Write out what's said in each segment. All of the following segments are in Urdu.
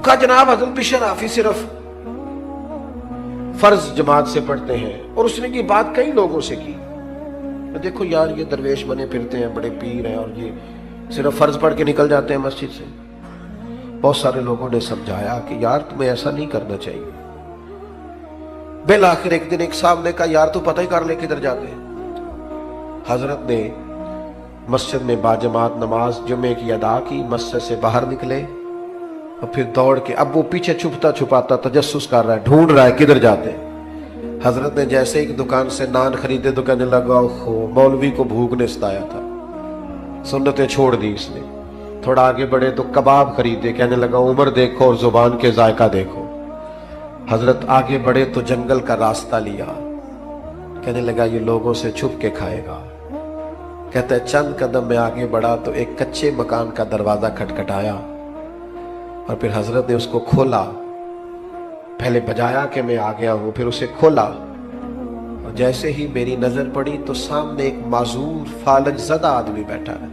کہا جناب حضرت بشر آپ ہی صرف فرض جماعت سے پڑھتے ہیں، اور اس نے یہ بات کئی لوگوں سے کی، دیکھو یار یہ درویش بنے پھرتے ہیں، بڑے پیر ہیں، اور یہ صرف فرض پڑھ کے نکل جاتے ہیں مسجد سے۔ بہت سارے لوگوں نے سمجھایا کہ یار تمہیں ایسا نہیں کرنا چاہیے۔ بالآخر ایک دن ایک صاحب نے کہا یار تو پتہ ہی کر لے کدھر جاتے ہیں۔ حضرت نے مسجد میں باجماعت نماز جمعے کی ادا کی، مسجد سے باہر نکلے اور پھر دوڑ کے، اب وہ پیچھے چھپتا چھپاتا تجسس کر رہا ہے، ڈھونڈ رہا ہے کدھر جاتے ہیں۔ حضرت نے جیسے ایک دکان سے نان خریدے تو کہنے لگا مولوی کو بھوک نے ستایا تھا، سنتیں چھوڑ دی اس نے۔ تھوڑا آگے بڑھے تو کباب خریدے، کہنے لگا عمر دیکھو اور زبان کے ذائقہ دیکھو۔ حضرت آگے بڑھے تو جنگل کا راستہ لیا، کہنے لگا یہ لوگوں سے چھپ کے کھائے گا۔ کہتا ہے چند قدم میں آگے بڑھا تو ایک کچے مکان کا دروازہ کھٹکھٹایا، اور پھر حضرت نے اس کو کھولا، پہلے بجایا کہ میں آ گیا ہوں، پھر اسے کھولا، اور جیسے ہی میری نظر پڑی تو سامنے ایک معذور فالج زدہ آدمی بیٹھا ہے۔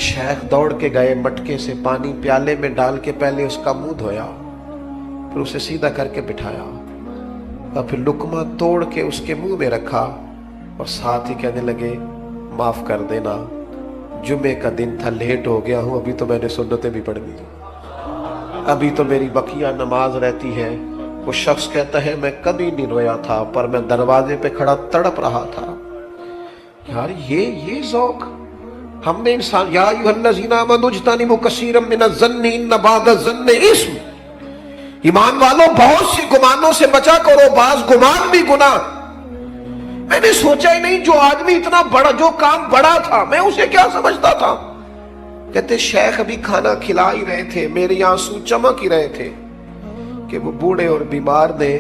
شیخ دوڑ کے گئے، مٹکے سے پانی پیالے میں ڈال کے پہلے اس کا منہ دھویا، پھر اسے سیدھا کر کے بٹھایا، اور پھر لقمہ توڑ کے اس کے منہ میں رکھا، اور ساتھ ہی کہنے لگے معاف کر دینا، جمعے کا دن تھا، لیٹ ہو گیا ہوں، ابھی تو میں نے سنتیں بھی پڑھ لی، ابھی تو میری بقیہ نماز رہتی ہے۔ وہ شخص کہتا ہے میں کبھی نہیں رویا تھا، پر میں دروازے پہ کھڑا تڑپ رہا تھا۔ یار یہ ذوق ہم نے انسان، یا ایھا الذین آمنوا اجتنبوا کثیرا من الظن ان بعض الظن اثم، ایمان والو بہت سی گمانوں سے بچا کرو، بعض گمان بھی گناہ۔ میں نے سوچا ہی نہیں جو آدمی اتنا بڑا، جو کام بڑا تھا، میں اسے کیا سمجھتا تھا۔ کہتے شیخ ابھی کھانا کھلا ہی رہے تھے، میرے آنسو چمک ہی رہے تھے کہ وہ بوڑھے اور بیمار نے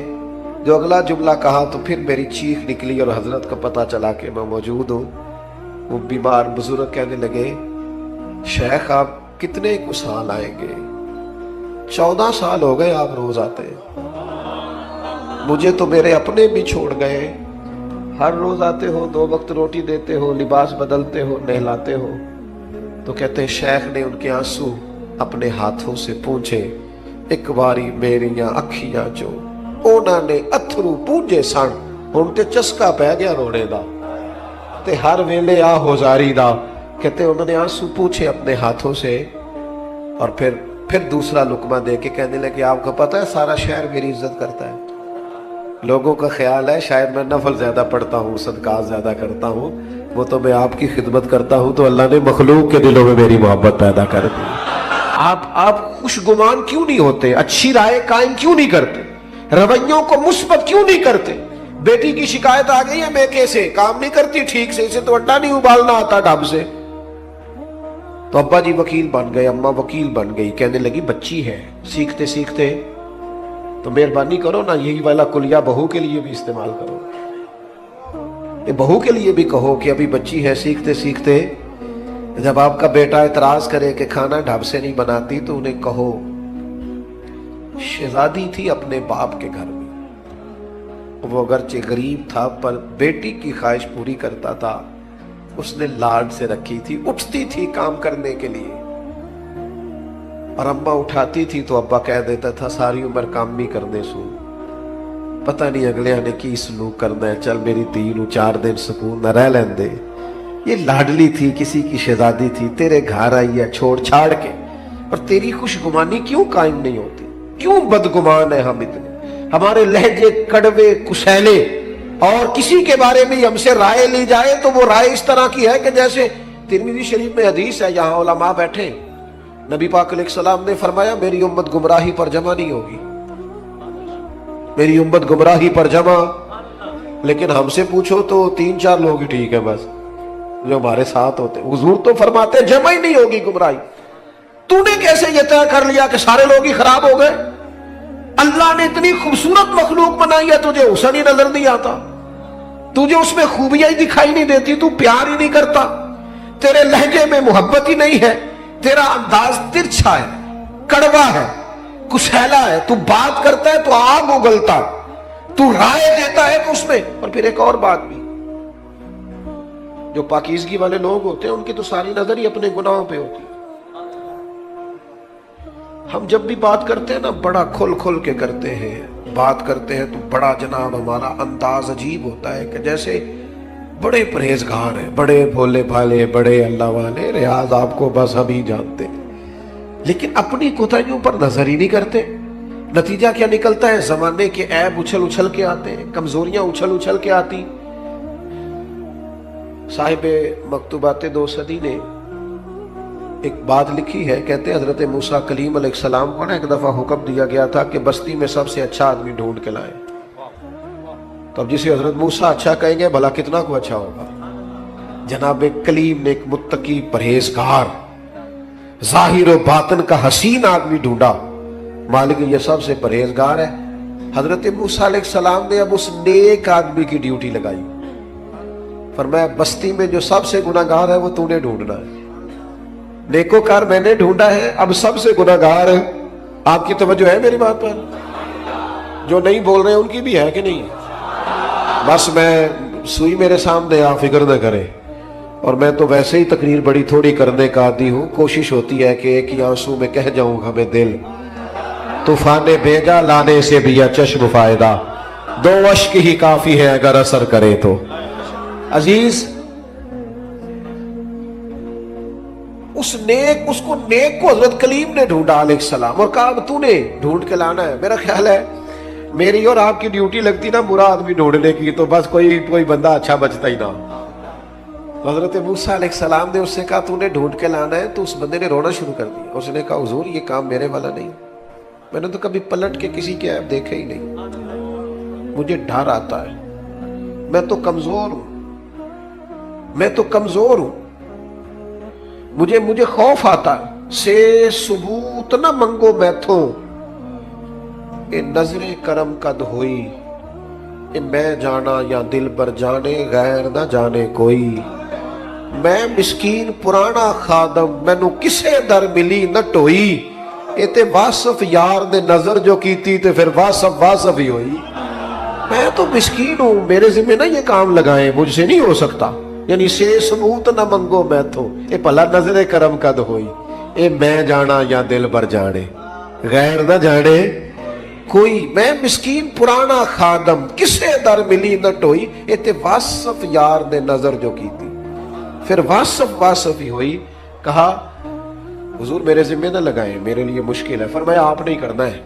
جو اگلا جملہ کہا تو پھر میری چیخ نکلی اور حضرت کو پتا چلا کہ میں موجود ہوں۔ وہ بیمار بزرگ کہنے لگے شیخ آپ کتنے کو سال آئیں گے؟ 14 سال ہو گئے آپ روز آتے ہیں، مجھے تو میرے اپنے بھی چھوڑ گئے، ہر روز آتے ہو، 2 وقت روٹی دیتے ہو، لباس بدلتے ہو، نہلاتے ہو۔ تو کہتے ہیں شیخ نے ان کے آنسو اپنے ہاتھوں سے پونچھے، ایک باری میریاں اکھیاں جو اونا نے اتھرو پونجے سن، ان تے چسکا پہ گیا رونے دا تے ہر ویلے آ ہوزاری دا۔ کہتے انہوں نے آنسو پوچھے اپنے ہاتھوں سے، اور پھر دوسرا لقمہ دے کے کہنے لگے آپ کو پتہ ہے سارا شہر میری عزت کرتا ہے، لوگوں کا خیال ہے شاید میں نفل زیادہ پڑھتا ہوں، صدقات زیادہ کرتا ہوں، وہ تو میں آپ کی خدمت کرتا ہوں تو اللہ نے مخلوق کے دلوں میں میری محبت پیدا کر دی۔ آپ خوش گمان کیوں نہیں ہوتے؟ اچھی رائے قائم کیوں نہیں کرتے؟ رویوں کو مثبت کیوں نہیں کرتے؟ بیٹی کی شکایت آ گئی ہے میکے سے، کام نہیں کرتی ٹھیک سے، اسے تو انڈا نہیں ابالنا آتا ڈھب سے، تو ابا جی وکیل بن گئے، اماں وکیل بن گئی، کہنے لگی بچی ہے، سیکھتے سیکھتے تو مہربانی کرو نا یہی والا کلیہ بہو کے لیے بھی استعمال کرو، یہ بہو کے لیے بھی کہو کہ ابھی بچی ہے، سیکھتے سیکھتے جب آپ کا بیٹا اعتراض کرے کہ کھانا ڈھب سے نہیں بناتی تو انہیں کہو شہزادی تھی اپنے باپ کے گھر میں، وہ اگرچہ غریب تھا پر بیٹی کی خواہش پوری کرتا تھا، اس نے لاڈ سے رکھی تھی، اٹھتی تھی کام کرنے کے لیے، اور اماں اٹھاتی تھی تو ابا کہہ دیتا تھا ساری عمر کام بھی کرنے سو، پتہ نہیں اگلے نے کی سلوک کرنا ہے، چل میری تی نو 4 دن سکون نہ رہ لین دے، یہ لاڈلی تھی، کسی کی شہزادی تھی، تیرے گھر آئی ہے چھوڑ چھاڑ کے، اور تیری خوش گمانی کیوں قائم نہیں ہوتی؟ کیوں بدگمان ہے ہم اتنے؟ ہمارے لہجے کڑوے کسیلے، اور کسی کے بارے میں ہم سے رائے لی جائے تو وہ رائے اس طرح کی ہے کہ جیسے ترمذی شریف میں حدیث ہے، یہاں علماء بیٹھے، نبی پاک علیہ السلام نے فرمایا میری امت گمراہی پر جمع نہیں ہوگی، میری امت گمراہی پر جمع، لیکن ہم سے پوچھو تو 3-4 لوگ ہی ٹھیک ہے بس جو ہمارے ساتھ ہوتے، حضور تو فرماتے جمع ہی نہیں ہوگی گمراہی۔ تو نے کیسے یہ طے کر لیا کہ سارے لوگ ہی خراب ہو گئے؟ اللہ نے اتنی خوبصورت مخلوق بنائی ہے، تجھے حسن ہی نظر نہیں آتا، تجھے اس میں خوبیاں ہی دکھائی نہیں دیتی، تو پیار ہی نہیں کرتا، تیرے لہجے میں محبت ہی نہیں ہے، تیرا انداز ترچھا ہے، کڑوا ہے، کسیلا ہے، تو بات کرتا ہے تو آگ اگلتا، تو رائے دیتا ہے تو اس میں۔ اور پھر ایک اور بات بھی، جو پاکیزگی والے لوگ ہوتے ہیں ان کی تو ساری نظر ہی اپنے گناہوں پہ ہوتی ہے، ہم جب بھی بات کرتے ہیں نا بڑا کھل کھل کے کرتے ہیں، بات کرتے ہیں تو بڑا جناب ہمارا انداز عجیب ہوتا ہے کہ جیسے بڑے پرہیزگار ہیں، بڑے بھولے بھالے، بڑے اللہ والے، ریاض آپ کو بس ہم ہی جانتے، لیکن اپنی کوتاہیوں پر نظر ہی نہیں کرتے۔ نتیجہ کیا نکلتا ہے؟ زمانے کے عیب اچھل اچھل کے آتے ہیں، کمزوریاں اچھل اچھل کے آتی۔ صاحب مکتوبات دو صدی نے ایک بات لکھی ہے، کہتے ہیں حضرت موسیٰ کلیم علیہ السلام کو نا ایک دفعہ حکم دیا گیا تھا کہ بستی میں سب سے اچھا آدمی ڈھونڈ کے لائیں۔ تو اب جسے حضرت موسیٰ اچھا کہیں گے بھلا کتنا کو اچھا ہوگا؟ جناب کلیم نے ایک متقی پرہیزگار ظاہر و باطن کا حسین آدمی ڈھونڈا، مالک یہ سب سے پرہیزگار ہے۔ حضرت موسیٰ علیہ السلام نے اب اس نیک آدمی کی ڈیوٹی لگائی، فرمایا بستی میں جو سب سے گناہگار ہے وہ تو نے ڈھونڈنا ہے، نیکوکار میں نے ڈھونڈا ہے، اب سب سے گناہگار ہے۔ آپ کی توجہ ہے میری بات پر؟ جو نہیں بول رہے ان کی بھی ہے کہ نہیں؟ بس میں سوئی میرے سامنے آپ فکر نہ کریں، اور میں تو ویسے ہی تقریر بڑی تھوڑی کرنے کا عادی ہوں، کوشش ہوتی ہے کہ ایک ہی آنسو میں کہہ جاؤں ہمیں دل طوفان بھیجا لانے سے بھی یا چشم فائدہ، دو اشک ہی کافی ہے اگر اثر کرے تو۔ عزیز اس کو نیک کو حضرت کلیم نے ڈھونڈا علیہ السلام، اور کہا اب تو نے ڈھونڈ کے لانا ہے۔ میرا خیال ہے میری اور آپ کی ڈیوٹی لگتی نا برا آدمی ڈھونڈنے کی تو بس کوئی بندہ اچھا بچتا ہی نہ۔ حضرت موسیٰ علیہ السلام نے اس سے کہا تو نے ڈھونڈ کے لانا ہے، تو اس بندے نے رونا شروع کر دیا۔ اس نے کہا حضور یہ کام میرے والا نہیں، میں نے تو کبھی پلٹ کے کسی کے عیب دیکھے ہی نہیں، مجھے ڈر آتا ہے، میں تو کمزور ہوں، مجھے خوف آتا ہے، سے ثبوت نہ منگو میتھوں، اے نظر کرم قد ہوئی، اے میں جانا یا دل بر جانے غیر نہ جانے کوئی، میں مسکین پرانا خادم مینوں کسے در ملی نہ ٹوئی، اے تے واصف یار نے نظر جو کیتی تے پھر واصف ہی ہوئی۔ میں تو مسکین ہوں، میرے ذمہ نہ یہ کام لگائیں، مجھ سے نہیں ہو سکتا، یعنی سے ثبوت نہ منگو میتھوں، اے بھلا نظر کرم قد ہوئی، اے میں جانا یا دل بر جانے غیر نہ جانے کوئی، میں مسکین پرانا خادم کسے در ملی نہ ٹوئی، اے تے واصف یار نے نظر جو کی تھی، پھر واصف ہی ہوئی۔ کہا حضور میرے ذمہ نہ لگائیں، میرے لیے مشکل ہے۔ فرمایا آپ نہیں کرنا ہے۔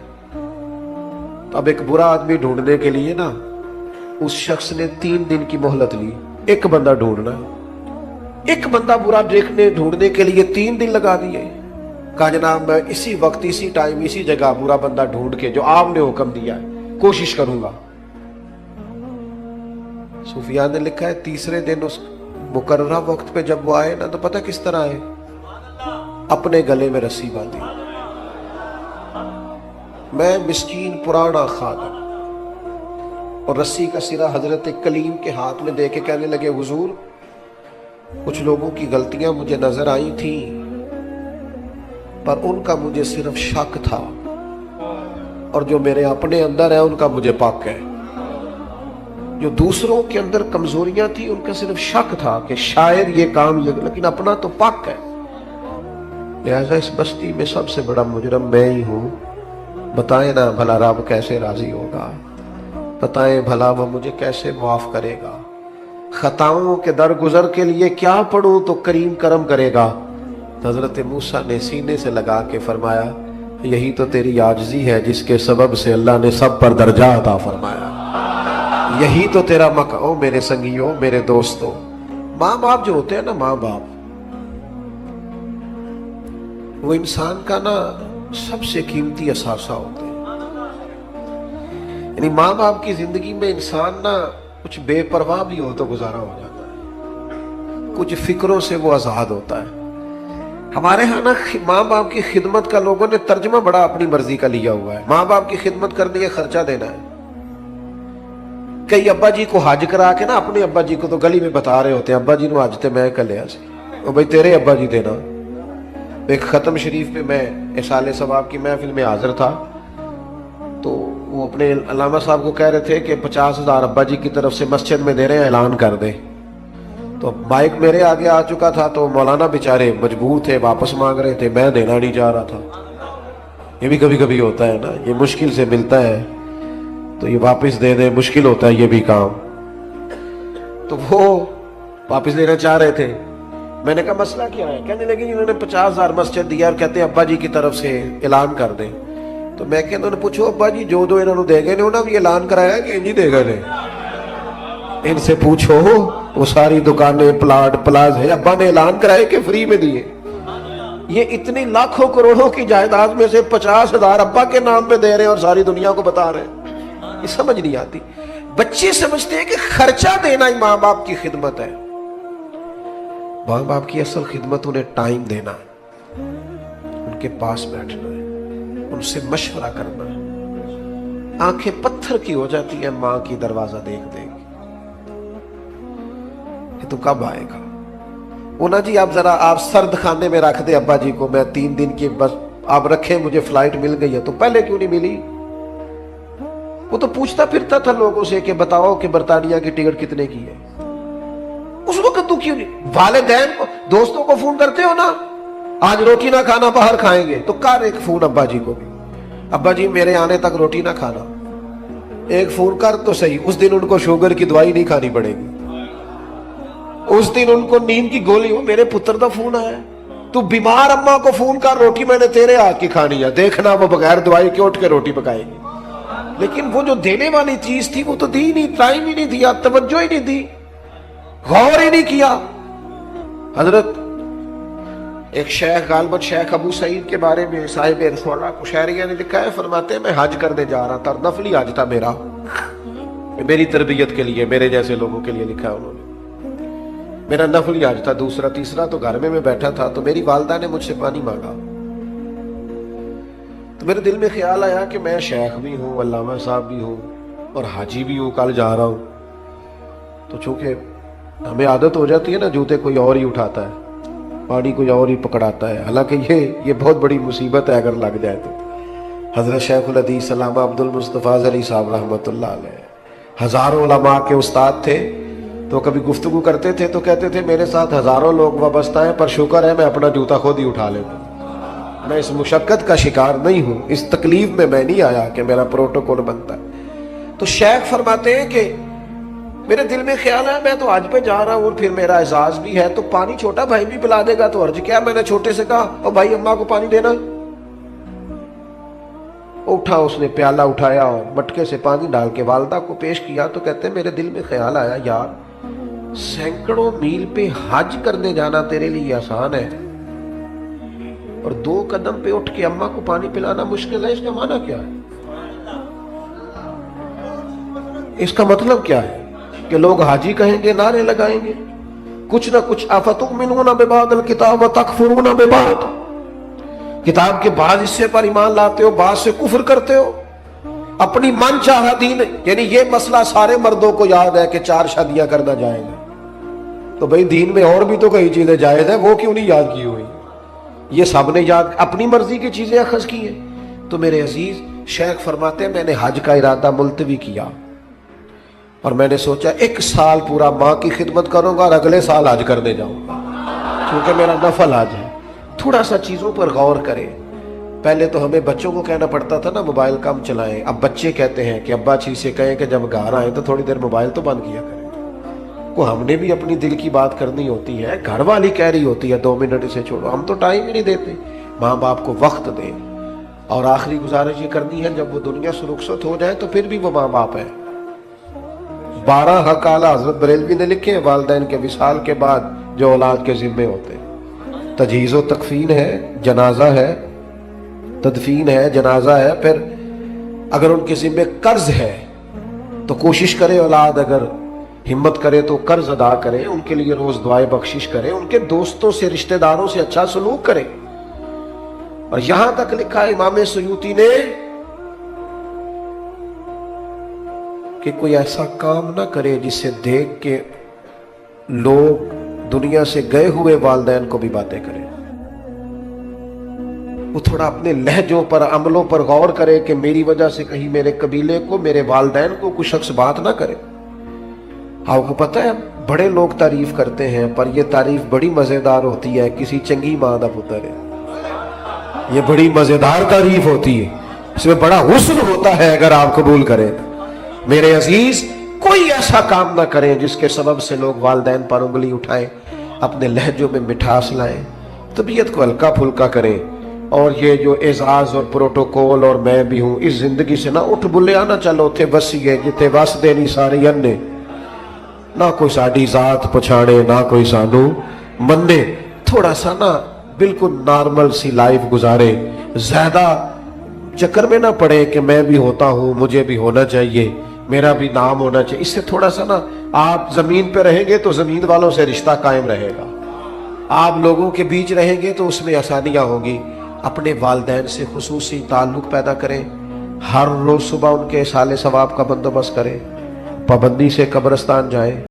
اب ایک برا آدمی ڈھونڈنے کے لیے نا اس شخص نے 3 دن کی مہلت لی، ایک بندہ ڈھونڈنا ہے، ایک بندہ برا ڈھونڈنے کے لیے 3 دن لگا دیے۔ کہا جناب میں اسی وقت اسی ٹائم اسی جگہ برا بندہ ڈھونڈ کے جو آپ نے حکم دیا ہے کوشش کروں گا۔ صوفیان نے لکھا ہے تیسرے دن اس مقررہ وقت پہ جب وہ آئے نا تو پتہ کس طرح آئے؟ اپنے گلے میں رسی باندھی، میں مسکین پرانا خادم، اور رسی کا سرا حضرت کلیم کے ہاتھ میں دے کے کہنے لگے حضور کچھ لوگوں کی غلطیاں مجھے نظر آئی تھیں، پر ان کا مجھے صرف شک تھا، اور جو میرے اپنے اندر ہے ان کا مجھے پاک ہے۔ جو دوسروں کے اندر کمزوریاں تھیں ان کا صرف شک تھا کہ شاید یہ کام لیکن اپنا تو پاک ہے۔ لہذا اس بستی میں سب سے بڑا مجرم میں ہی ہوں، بتائیں نا بھلا رب کیسے راضی ہوگا، بتائیں بھلا وہ مجھے کیسے معاف کرے گا، خطاؤں کے درگزر کے لیے کیا پڑھوں تو کریم کرم کرے گا۔ حضرت موسیٰ نے سینے سے لگا کے فرمایا یہی تو تیری عاجزی ہے جس کے سبب سے اللہ نے سب پر درجہ عطا فرمایا، یہی تو تیرا مقام۔ میرے سنگیوں، میرے دوستوں، ماں باپ جو ہوتے ہیں نا، ماں باپ وہ انسان کا نا سب سے قیمتی اثاثہ ہوتے ہیں۔ یعنی ماں باپ کی زندگی میں انسان نا کچھ بے پرواہ بھی ہو تو گزارا ہو جاتا ہے، کچھ فکروں سے وہ آزاد ہوتا ہے۔ ہمارے ہاں نا ماں باپ کی خدمت کا لوگوں نے ترجمہ بڑا اپنی مرضی کا لیا ہوا ہے، ماں باپ کی خدمت کرنے کے خرچہ دینا ہے۔ کئی ابا جی کو حج کرا کے نا اپنے ابا جی کو تو گلی میں بتا رہے ہوتے ہیں ابا جی نو حج تے میں کلیا سی، اور بھائی تیرے ابا جی دینا۔ ایک ختم شریف پہ میں احسال ثواب کی محفل میں حاضر تھا، تو وہ اپنے علامہ صاحب کو کہہ رہے تھے کہ 50,000 ابا جی کی طرف سے مسجد میں دے رہے ہیں، اعلان کر دیں۔ تو مائک میرے آگے آ چکا تھا، تو مولانا بیچارے مجبور تھے، واپس مانگ رہے تھے، میں دینا نہیں چاہ رہا تھا۔ یہ بھی کبھی کبھی ہوتا ہے نا, یہ مشکل سے ملتا ہے تو یہ واپس دے دے, مشکل ہوتا ہے یہ بھی کام. تو وہ واپس لینا چاہ رہے تھے. میں نے کہا مسئلہ کیا ہے؟ کہنے لگے انہوں نے 50,000 مسجد دیا اور کہتے ہیں ابا جی کی طرف سے اعلان کر دیں. تو میں کہ انہوں نے پوچھو ابا جی جو انہوں نے دے گئے نے انہوں نے بھی اعلان کرایا کہ نہیں دے گئے, ان سے پوچھو وہ ساری دکانیں پلاٹ پلازے ابا نے اعلان کرائے کہ فری میں دیے. یہ اتنی لاکھوں کروڑوں کی جائیداد میں سے 50,000 ابا کے نام پہ دے رہے ہیں اور ساری دنیا کو بتا رہے ہیں. یہ سمجھ نہیں آتی. بچے سمجھتے ہیں کہ خرچہ دینا ہی ماں باپ کی خدمت ہے. ماں باپ کی اصل خدمت انہیں ٹائم دینا ہے, ان کے پاس بیٹھنا ہے, ان سے مشورہ کرنا ہے. آنکھیں پتھر کی ہو جاتی ہیں ماں کی دروازہ دیکھ دیکھ کہ تو کب آئے گا. اونا جی آپ ذرا آپ سرد خانے میں رکھ دے ابا جی کو, میں 3 دن کی بس آپ رکھیں, مجھے فلائٹ مل گئی ہے. تو پہلے کیوں نہیں ملی؟ وہ تو پوچھتا پھرتا تھا لوگوں سے کہ بتاؤ کہ برطانیہ کی ٹکٹ کتنے کی ہے. اس وقت تو کیوں نہیں؟ والدین کو دوستوں کو فون کرتے ہو نا, آج روٹی نہ کھانا باہر کھائیں گے, تو کر ایک فون ابا جی کو بھی, ابا جی میرے آنے تک روٹی نہ کھانا. ایک فون کر تو صحیح, اس دن ان کو شوگر کی دوائی نہیں کھانی پڑے گی, اس دن ان کو نیند کی گولی ہو. میرے پتر دا فون آیا, تو بیمار اماں کو فون کر, روٹی میں نے تیرے ہاتھ کی کھانی ہے, دیکھنا وہ بغیر دوائی کے اٹھ کے روٹی پکائے گی. لیکن وہ جو دینے والی چیز تھی وہ تو دی نہیں, ٹائم ہی نہیں دیا, توجہ ہی نہیں دی, غور ہی نہیں کیا. حضرت ایک شیخ غالباً شیخ ابو سعید کے بارے میں صاحب رسول کشیریہ نے لکھا ہے, فرماتے ہیں میں حج کرنے جا رہا تھا, نفلی حج تھا میرا, میری تربیت کے لیے, میرے جیسے لوگوں کے لیے لکھا ہے انہوں نے. میرا نفلی حج تھا, دوسرا تیسرا تو گھر میں بیٹھا تھا, تو میری والدہ نے مجھ سے پانی مانگا. تو میرے دل میں خیال آیا کہ میں شیخ بھی ہوں, علامہ صاحب بھی ہوں, اور حاجی بھی ہوں, کل جا رہا ہوں. تو چونکہ ہمیں عادت ہو جاتی ہے نا, جوتے کوئی اور ہی اٹھاتا ہے, پانی کوئی اور ہی پکڑاتا ہے. حالانکہ یہ بہت بڑی مصیبت ہے اگر لگ جائے تو. حضرت شیخ الحدیث علامہ عبد المصطفیٰ علی صاحب رحمۃ اللہ علیہ ہزاروں علماء کے استاد تھے. تو کبھی گفتگو کرتے تھے تو کہتے تھے میرے ساتھ ہزاروں لوگ وابستہ ہیں, پر شکر ہے میں اپنا جوتا خود ہی اٹھا لیتا ہوں, میں اس مشقت کا شکار نہیں ہوں, اس تکلیف میں نہیں آیا کہ میرا پروٹوکول بنتا ہے. تو شیخ فرماتے ہیں کہ میرے دل میں خیال ہے میں تو آج پہ جا رہا ہوں اور پھر میرا اعزاز بھی ہے, تو پانی چھوٹا بھائی بھی پلا دے گا تو عرض کیا. میں نے چھوٹے سے کہا او بھائی اماں کو پانی دینا. اٹھا, اس نے پیالہ اٹھایا اور مٹکے سے پانی ڈال کے والدہ کو پیش کیا. تو کہتے ہیں میرے دل میں خیال آیا یار سینکڑوں میل پہ حج کرنے جانا تیرے لیے آسان ہے, اور 2 قدم پہ اٹھ کے اماں کو پانی پلانا مشکل ہے. اس کا معنی کیا ہے؟ اس کا مطلب کیا ہے کہ لوگ حاجی کہیں گے, نعرے لگائیں گے, کچھ نہ کچھ. افتؤمنون ببعض الکتاب وتکفرون ببعض, کتاب کے بعض حصے پر ایمان لاتے ہو, بعض سے کفر کرتے ہو. اپنی من چاہا دین, یعنی یہ مسئلہ سارے مردوں کو یاد ہے کہ 4 شادیاں کرنا جائز ہے, تو بھئی دین میں اور بھی تو کئی چیزیں جائز ہیں, وہ کیوں نہیں یاد کی ہوئی؟ یہ سب نے یاد, اپنی مرضی کی چیزیں اخذ کی ہیں. تو میرے عزیز شیخ فرماتے ہیں میں نے حج کا ارادہ ملتوی کیا, اور میں نے سوچا 1 سال پورا ماں کی خدمت کروں گا اور اگلے سال حج کرنے جاؤں گا, کیونکہ میرا نفل حج ہے. تھوڑا سا چیزوں پر غور کریں. پہلے تو ہمیں بچوں کو کہنا پڑتا تھا نا موبائل کم چلائیں, اب بچے کہتے ہیں کہ ابا چیز سے کہیں کہ جب گھر آئیں تو تھوڑی دیر موبائل تو بند کیا کریں. کو ہم نے بھی اپنی دل کی بات کرنی ہوتی ہے, گھر والی کہہ رہی ہوتی ہے 2 منٹ اسے چھوڑو, ہم تو ٹائم ہی نہیں دیتے. ماں باپ کو وقت دیں, اور آخری گزارش یہ کرنی ہے جب وہ دنیا سے رخصت ہو جائے تو پھر بھی وہ ماں باپ ہیں. 12 حق اعلیٰ حضرت بریلوی نے لکھے ہیں والدین کے وصال کے بعد جو اولاد کے ذمے ہوتے ہیں. تجہیز و تکفین ہے, جنازہ ہے, تدفین ہے, جنازہ ہے. پھر اگر ان کے ذمے قرض ہے تو کوشش کرے اولاد اگر ہمت کرے تو قرض ادا کرے, ان کے لیے روز دعائے بخشش کرے, ان کے دوستوں سے رشتہ داروں سے اچھا سلوک کرے. اور یہاں تک لکھا ہے امام سیوطی نے کہ کوئی ایسا کام نہ کرے جسے دیکھ کے لوگ دنیا سے گئے ہوئے والدین کو بھی باتیں کریں. وہ تھوڑا اپنے لہجوں پر, عملوں پر غور کرے کہ میری وجہ سے کہیں میرے قبیلے کو, میرے والدین کو کوئی شخص بات نہ کرے. آپ کو پتہ ہے بڑے لوگ تعریف کرتے ہیں, پر یہ تعریف بڑی مزیدار ہوتی ہے. کسی چنگی ماں دا پتر ہے, یہ بڑی مزیدار تعریف ہوتی ہے، اس میں بڑا حسن ہوتا ہے اگر آپ قبول کریں۔ میرے عزیز، کوئی ایسا کام نہ کریں جس کے سبب سے لوگ والدین پر انگلی اٹھائیں، اپنے لہجوں میں مٹھاس لائیں، طبیعت کو ہلکا پھلکا کریں، اور یہ جو اعزاز اور پروٹوکول اور میں بھی ہوں اس زندگی سے نہ اٹھ بلیا نہ چلو تھے بسیے جتے وس دینی ساری اننے، نہ کوئی ساڑی ذات پچھاڑے نہ کوئی سانو مننے، تھوڑا سا نا بالکل نارمل سی لائف گزارے، زیادہ چکر میں نہ پڑے کہ میں بھی ہوتا ہوں، مجھے بھی ہونا چاہیے، میرا بھی نام ہونا چاہیے۔ اس سے تھوڑا سا نا آپ زمین پہ رہیں گے تو زمین والوں سے رشتہ قائم رہے گا، آپ لوگوں کے بیچ رہیں گے تو اس میں آسانیاں ہوں گی۔ اپنے والدین سے خصوصی تعلق پیدا کریں، ہر روز صبح ان کے اصالِ ثواب کا بندوبست کریں، پابندی سے قبرستان جائیں۔